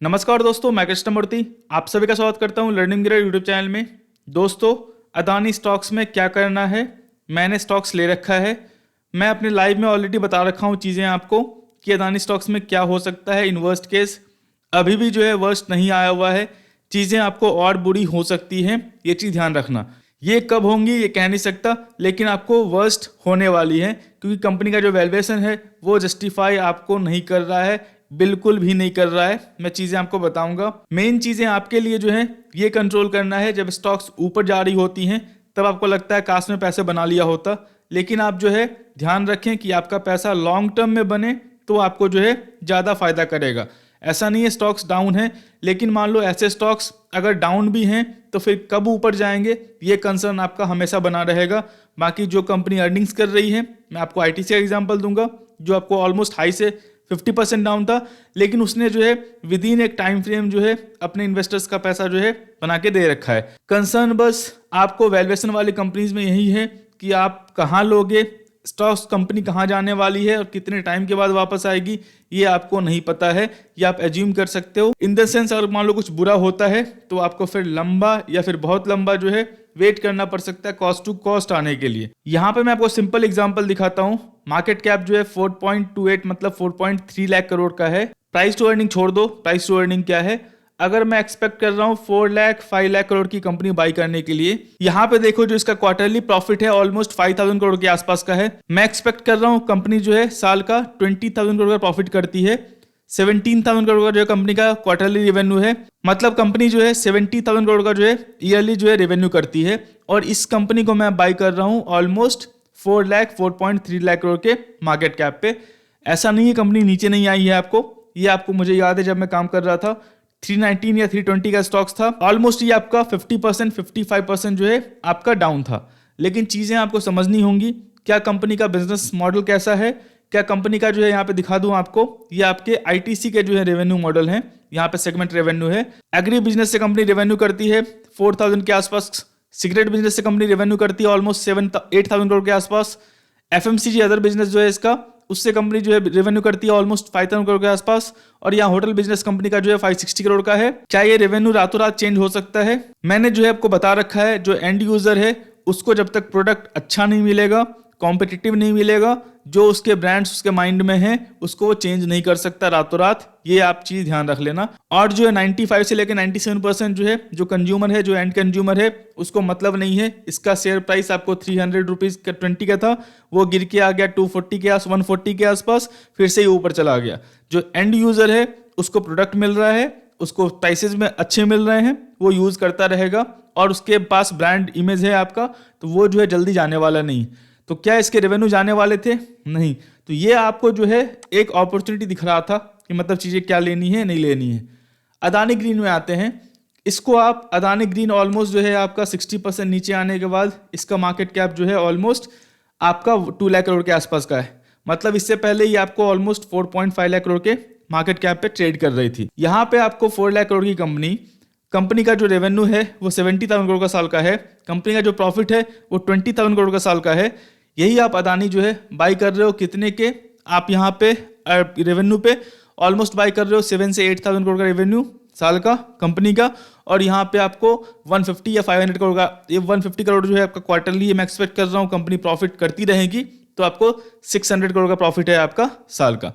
नमस्कार दोस्तों, मैं कृष्णमूर्ति आप सभी का स्वागत करता हूं लर्निंग ग्रेड यूट्यूब चैनल में। दोस्तों, अदानी स्टॉक्स में क्या करना है, मैंने स्टॉक्स ले रखा है। मैं अपने लाइव में ऑलरेडी बता रखा हूं चीज़ें आपको कि अदानी स्टॉक्स में क्या हो सकता है इन वर्स्ट केस। अभी भी जो है वर्स्ट नहीं आया हुआ है, चीज़ें आपको और बुरी हो सकती हैं, ये चीज़ ध्यान रखना। ये कब होंगी ये कह नहीं सकता, लेकिन आपको वर्स्ट होने वाली है क्योंकि कंपनी का जो वैल्यूएशन है वो जस्टिफाई आपको नहीं कर रहा है, बिल्कुल भी नहीं कर रहा है। मैं चीज़ें आपको बताऊंगा। मेन चीज़ें आपके लिए जो है ये कंट्रोल करना है। जब स्टॉक्स ऊपर जा रही होती हैं तब आपको लगता है काश में पैसे बना लिया होता, लेकिन आप जो है ध्यान रखें कि आपका पैसा लॉन्ग टर्म में बने तो आपको जो है ज़्यादा फायदा करेगा। ऐसा नहीं है स्टॉक्स डाउन है, लेकिन मान लो ऐसे स्टॉक्स अगर डाउन भी हैं तो फिर कब ऊपर जाएंगे ये कंसर्न आपका हमेशा बना रहेगा। बाकी जो कंपनी अर्निंग्स कर रही है, मैं आपको आईटीसी का एग्जांपल दूंगा जो आपको ऑलमोस्ट हाई से 50% डाउन था, लेकिन उसने जो है विद इन एक टाइम फ्रेम जो है अपने इन्वेस्टर्स का पैसा जो है बना के दे रखा है। कंसर्न बस आपको वैल्यूएशन वाली कंपनीज में यही है कि आप कहाँ लोगे, स्टॉक्स कंपनी कहाँ जाने वाली है और कितने टाइम के बाद वापस आएगी ये आपको नहीं पता है। ये आप एज्यूम कर सकते हो। इन द सेंस अगर मान लो कुछ बुरा होता है तो आपको फिर लंबा या फिर बहुत लंबा जो है वेट करना पड़ सकता है कॉस्ट टू कॉस्ट आने के लिए। यहाँ पे मैं आपको सिंपल एग्जांपल दिखाता हूँ। मार्केट कैप जो है 4.28 मतलब 4.3 लाख करोड़ का है। प्राइस टू अर्निंग छोड़ दो, प्राइस टू अर्निंग क्या है। अगर मैं एक्सपेक्ट कर रहा हूँ 4 लाख 5 लाख करोड़ की कंपनी बाई करने के लिए, यहाँ पे देखो जो इसका क्वार्टरली प्रॉफिट है ऑलमोस्ट 5,000 करोड़ के आसपास का है। मैं एक्सपेक्ट कर रहा हूँ कंपनी जो है साल का 20,000 करोड़ का प्रॉफिट करती है। 17,000 करोड़ का जो है कंपनी का क्वार्टरली रेवेन्यू है, मतलब कंपनी जो है 70,000 करोड़ का जो है ईयरली जो है रेवेन्यू करती है। और इस कंपनी को मैं बाई कर रहा हूँ ऑलमोस्ट 4.3 लाख करोड़ के मार्केट कैप पे। ऐसा नहीं है कंपनी नीचे नहीं आई है आपको, ये आपको मुझे याद है जब मैं काम कर रहा था 319 या 320 का स्टॉक्स था, ऑलमोस्ट ये आपका 50% 55% जो है आपका डाउन था। लेकिन चीज़ें आपको समझनी होंगी, क्या कंपनी का बिजनेस मॉडल कैसा है, क्या कंपनी का जो है यहाँ पे दिखा दूं आपको, ये आपके आईटीसी के जो है रेवेन्यू मॉडल है। यहाँ पे सेगमेंट रेवेन्यू है। एग्री बिजनेस से कंपनी रेवेन्यू करती है 4,000 के आसपास। सिगरेट बिजनेस से कंपनी रेवेन्यू करती है ऑलमोस्ट 8,000 करोड़ के आसपास। एफएमसीजी अदर बिजनेस जो है इसका, उससे कंपनी जो है रेवेन्यू करती है ऑलमोस्ट 5,000 करोड़ के आसपास। और यहाँ होटल बिजनेस कंपनी का जो है 560 करोड़ का है। क्या ये रेवेन्यू रातों रात चेंज हो सकता है? मैंने जो है आपको बता रखा है जो एंड यूजर है उसको जब तक प्रोडक्ट अच्छा नहीं मिलेगा, कॉम्पिटिटिव नहीं मिलेगा, जो उसके ब्रांड्स उसके माइंड में है उसको वो चेंज नहीं कर सकता रातों रात। ये आप चीज ध्यान रख लेना। और जो है 95 से लेकर 97% जो है जो कंज्यूमर है, जो एंड कंज्यूमर है उसको मतलब नहीं है। इसका शेयर प्राइस आपको 300 रुपीज का 20 का था, वो गिर के आ गया 240 के 140 के आसपास, फिर से ही ऊपर चला गया। जो एंड यूजर है उसको प्रोडक्ट मिल रहा है, उसको प्राइसेस में अच्छे मिल रहे हैं, वो यूज करता रहेगा और उसके पास ब्रांड इमेज है आपका, तो वो जो है जल्दी जाने वाला नहीं। तो क्या इसके रेवेन्यू जाने वाले थे? नहीं। तो ये आपको जो है एक अपॉर्चुनिटी दिख रहा था कि मतलब चीज़ें क्या लेनी है नहीं लेनी है। अदानी ग्रीन में आते हैं। इसको आप अदानी ग्रीन ऑलमोस्ट जो है आपका 60% नीचे आने के बाद इसका मार्केट कैप जो है ऑलमोस्ट आपका 2 लाख करोड़ के आसपास का है। मतलब इससे पहले ही आपको ऑलमोस्ट 4.5 लाख करोड़ के मार्केट कैप पे ट्रेड कर रही थी। यहाँ पे आपको 4 लाख करोड़ की कंपनी का जो रेवेन्यू है वो 70,000 करोड़ का साल का है। कंपनी का जो प्रॉफिट है वो 20,000 करोड़ का साल का है। यही आप अदानी जो है बाई कर रहे हो कितने के, आप यहाँ पे रेवेन्यू पे ऑलमोस्ट बाई कर रहे हो 7 से 8,000 करोड़ का रेवेन्यू साल का कंपनी का। और यहाँ पे आपको 150 या 500 करोड़ का, ये 150 करोड़ जो है आपका क्वार्टरली मैं एक्सपेक्ट कर रहा हूँ कंपनी प्रॉफिट करती रहेगी, तो आपको 600 करोड़ का प्रॉफिट है आपका साल का।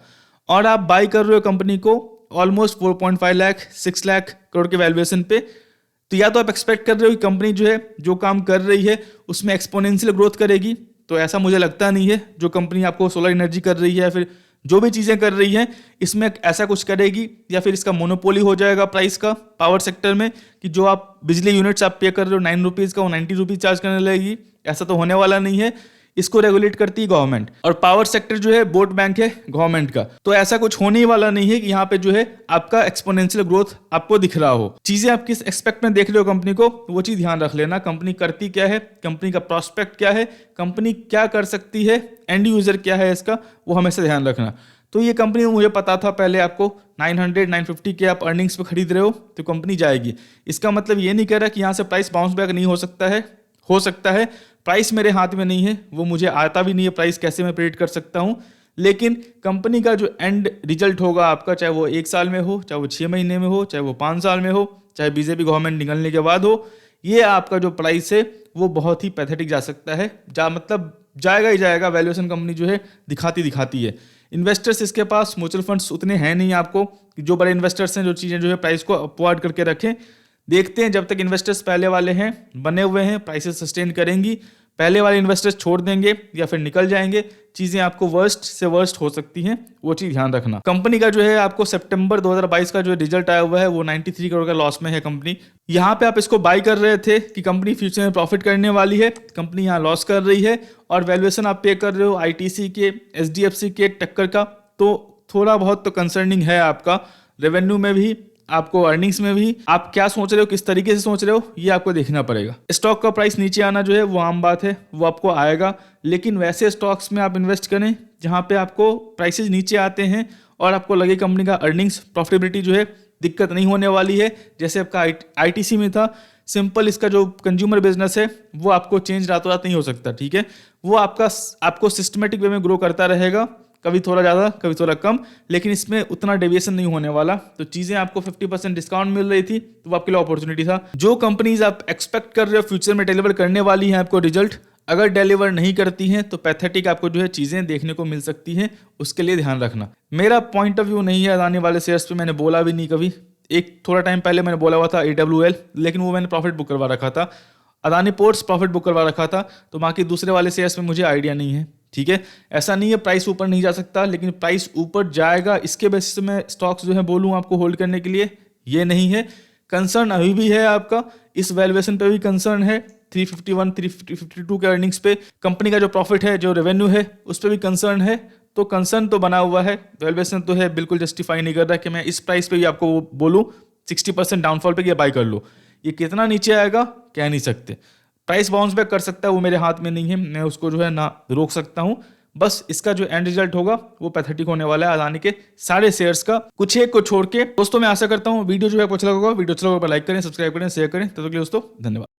और आप बाई कर रहे हो कंपनी को ऑलमोस्ट 4.5 लाख 6 लाख करोड़ के वैल्यूएशन पे। तो या तो आप एक्सपेक्ट कर रहे हो कि कंपनी जो है जो काम कर रही है उसमें एक्सपोनेंशियल ग्रोथ करेगी, तो ऐसा मुझे लगता नहीं है। जो कंपनी आपको सोलर एनर्जी कर रही है या फिर जो भी चीज़ें कर रही है इसमें ऐसा कुछ करेगी, या फिर इसका मोनोपोली हो जाएगा प्राइस का पावर सेक्टर में कि जो आप बिजली यूनिट्स आप पे कर रहे हो 9 रुपीज़ का वो 90 रुपीज़ चार्ज करने लगेगी। ऐसा तो होने वाला नहीं है। इसको रेगुलेट करती है गवर्नमेंट, और पावर सेक्टर जो है वोट बैंक है गवर्नमेंट का। तो ऐसा कुछ होने ही वाला नहीं है कि यहाँ पे जो है आपका एक्सपोनेंशियल ग्रोथ आपको दिख रहा हो। चीजें आप किस एक्सपेक्ट में देख रहे हो कंपनी को, वो चीज ध्यान रख लेना। कंपनी करती क्या है, कंपनी का प्रोस्पेक्ट क्या है, कंपनी क्या कर सकती है, एंड यूजर क्या है इसका, वो हमेशा ध्यान रखना। तो ये कंपनी मुझे पता था पहले, आपको 900 950 के आप अर्निंग्स पे खरीद रहे हो तो कंपनी जाएगी। इसका मतलब ये नहीं कह रहा कि यहाँ से प्राइस बाउंस बैक नहीं हो सकता है। हो सकता है, प्राइस मेरे हाथ में नहीं है, वो मुझे आता भी नहीं है प्राइस कैसे मैं प्रेडिक्ट कर सकता हूँ। लेकिन कंपनी का जो एंड रिजल्ट होगा आपका, चाहे वो 1 साल में हो, चाहे वो 6 महीने में हो, चाहे वो 5 साल में हो, चाहे बीजेपी गवर्नमेंट निकलने के बाद हो, ये आपका जो प्राइस है वो बहुत ही पैथेटिक जा सकता है। मतलब जाएगा ही जाएगा। वैल्यूएशन कंपनी जो है दिखाती है। इन्वेस्टर्स इसके पास म्यूचुअल फंड्स उतने हैं नहीं आपको कि जो बड़े इन्वेस्टर्स हैं जो चीज़ें जो है प्राइस को अपवार्ड करके रखें। देखते हैं जब तक इन्वेस्टर्स पहले वाले हैं, बने हुए हैं, प्राइसेस सस्टेन करेंगी, पहले वाले इन्वेस्टर्स छोड़ देंगे या फिर निकल जाएंगे, चीज़ें आपको वर्स्ट से वर्स्ट हो सकती हैं, वो चीज़ ध्यान रखना। कंपनी का जो है आपको सितंबर 2022 का जो रिजल्ट आया हुआ है वो 93 करोड़ का लॉस में है कंपनी। यहाँ पे आप इसको बाई कर रहे थे कि कंपनी फ्यूचर में प्रॉफिट करने वाली है, कंपनी यहाँ लॉस कर रही है और वैल्यूएशन आप पे कर रहे हो आईटीसी के, एचडीएफसी के, टक्कर का, तो थोड़ा बहुत तो कंसर्निंग है आपका। रेवेन्यू में भी, आपको अर्निंग्स में भी आप क्या सोच रहे हो, किस तरीके से सोच रहे हो, ये आपको देखना पड़ेगा। स्टॉक का प्राइस नीचे आना जो है वो आम बात है, वो आपको आएगा, लेकिन वैसे स्टॉक्स में आप इन्वेस्ट करें जहां पे आपको प्राइसेस नीचे आते हैं और आपको लगे कंपनी का अर्निंग्स प्रॉफिटेबिलिटी जो है दिक्कत नहीं होने वाली है। जैसे आपका आईटीसी में था, सिंपल इसका जो कंज्यूमर बिजनेस है वो आपको चेंज रातों रात नहीं हो सकता, ठीक है। वो आपको सिस्टमेटिक वे में ग्रो करता रहेगा, कभी थोड़ा ज़्यादा कभी थोड़ा कम, लेकिन इसमें उतना डेविएशन नहीं होने वाला। तो चीज़ें आपको 50% डिस्काउंट मिल रही थी तो वो आपके लिए अपॉर्चुनिटी था। जो कंपनीज आप एक्सपेक्ट कर रहे हो फ्यूचर में डिलीवर करने वाली हैं आपको रिजल्ट, अगर डिलीवर नहीं करती हैं तो पैथेटिक आपको जो है चीज़ें देखने को मिल सकती हैं, उसके लिए ध्यान रखना। मेरा पॉइंट ऑफ व्यू नहीं है अदानी वाले शेयर्स पे, मैंने बोला भी नहीं कभी। एक थोड़ा टाइम पहले मैंने बोला हुआ था AWL, लेकिन वो मैंने प्रॉफिट बुक करवा रखा था। अदानी पोर्ट्स प्रॉफिट बुक करवा रखा था, तो बाकी दूसरे वाले शेयर्स में मुझे आइडिया नहीं है, ठीक है। ऐसा नहीं है प्राइस ऊपर नहीं जा सकता, लेकिन प्राइस ऊपर जाएगा इसके बेसिस में स्टॉक्स जो है बोलूँ आपको होल्ड करने के लिए, ये नहीं है। कंसर्न अभी भी है आपका, इस वैल्यूएशन पे भी कंसर्न है, 351 352 के अर्निंग्स पे। कंपनी का जो प्रॉफिट है, जो रेवेन्यू है, उस पर भी कंसर्न है। तो कंसर्न तो बना हुआ है, वैल्यूएशन तो है, बिल्कुल जस्टिफाई नहीं कर रहा कि मैं इस प्राइस पे भी आपको बोलूँ 60% डाउनफॉल पे बाई कर लो। ये कितना नीचे आएगा कह नहीं सकते। प्राइस बाउंस बैक कर सकता है, वो मेरे हाथ में नहीं है, मैं उसको जो है ना रोक सकता हूँ। बस इसका जो एंड रिजल्ट होगा वो पैथेटिक होने वाला है अदानी के सारे शेयर्स का, कुछ एक को छोड़ के। दोस्तों मैं आशा करता हूँ वीडियो जो है आपको अच्छा लगा होगा। वीडियो अच्छा लगा लाइक करें, सब्सक्राइब करें, शेयर करें। तब तक के लिए दोस्तों धन्यवाद।